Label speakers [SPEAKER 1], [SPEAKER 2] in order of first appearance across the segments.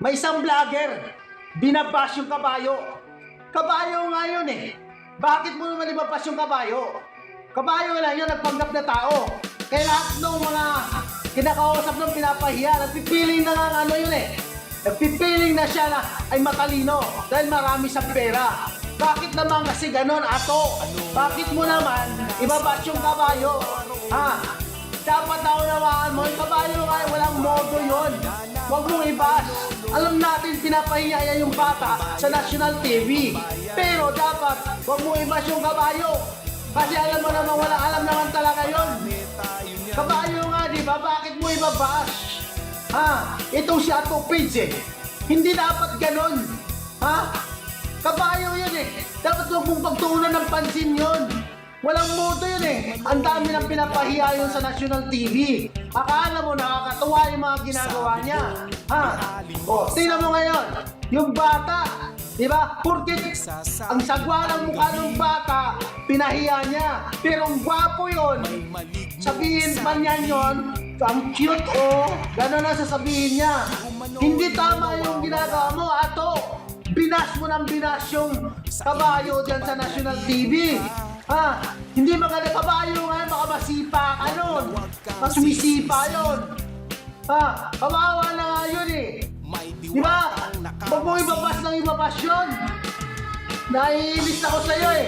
[SPEAKER 1] May isang vlogger, binabash yung kabayo. Kabayo nga yun eh. Bakit mo naman ibabash yung kabayo? Kabayo lang yun, nagpanggap na tao. Kaya lahat ng mga kinakausap ng pinapahiya, nagpipiling na nga ano yun eh. Nagpipiling na siya na ay matalino dahil marami sa pera. Bakit naman kasi ganon, ato? Bakit mo naman ibabash yung kabayo? Ha? Dapat naunawaan mo, yung kabayo nga walang modo yun. Huwag mong i-bash. Alam natin, pinapahiya yan yung bata sa national TV. Pero dapat, huwag mong i-bash yung kabayo. Kasi alam mo naman, walang alam naman talaga yun. Kabayo nga, di ba? Bakit mo i-bash? Ha? Ito si Ato Page eh. Hindi dapat ganon. Ha? Kabayo yun eh. Dapat huwag mong pagtuunan ng pansin yun. Walang modo yun eh. Ang dami ng pinapahiya yun sa national TV. Akala mo nakakatuwa yung mga ginagawa niya. Ha? O, tingnan mo ngayon. Yung bata, di ba? Porkit ang sagwa ng mukha ng bata, pinahiya niya. Pero ang gwapo yun. Sabihin pa niya yun, ang cute oh. Gano'n na sasabihin niya. Hindi tama yung ginagawa mo, Ato. Binas mo ng binas yung kabayo dyan sa national TV. Ha? Hindi maganda kabayo nga, baka masipa ka nun. Sumisipa yun. Ha? Kawawa na nga yun eh. Di ba? Huwag mo ibabas ng ibabas yun. Naiinis ako sa'yo eh.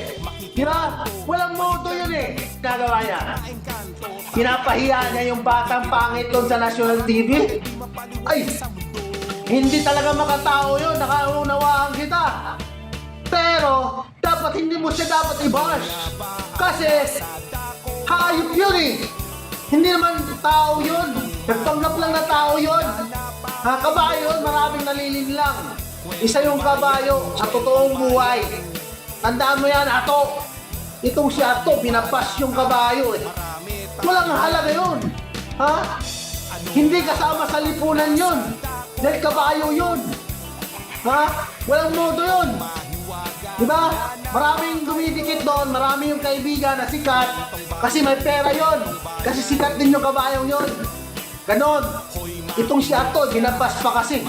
[SPEAKER 1] Di ba? Walang modo yun eh. Nagawa niya. Pinapahiya niya yung batang pangit doon sa national TV. Ay! Hindi talaga makatao yun. Nakaunawaan kita. Pero, dapat hindi mo siya dapat i-bash. Kasi, hayop yun eh. Hindi naman tao yun. Nagpanggap lang na tao yun. Kabayo yun, maraming nalilinlang. Isa yung kabayo sa totoong buhay. Tandaan mo yan, Ato. Itong si Ato, binabash yung kabayo eh. Walang halaga yun. Ha? Hindi kasama sa lipunan yun. Dahil kabayo yun. Ha? Walang modo yun. Diba? Maraming dumidikit doon, marami yung kaibigan na sikat kasi may pera yon. Kasi sikat din yung kabayong yon. Ganon. Itong si Ato, ginabas pa kasi.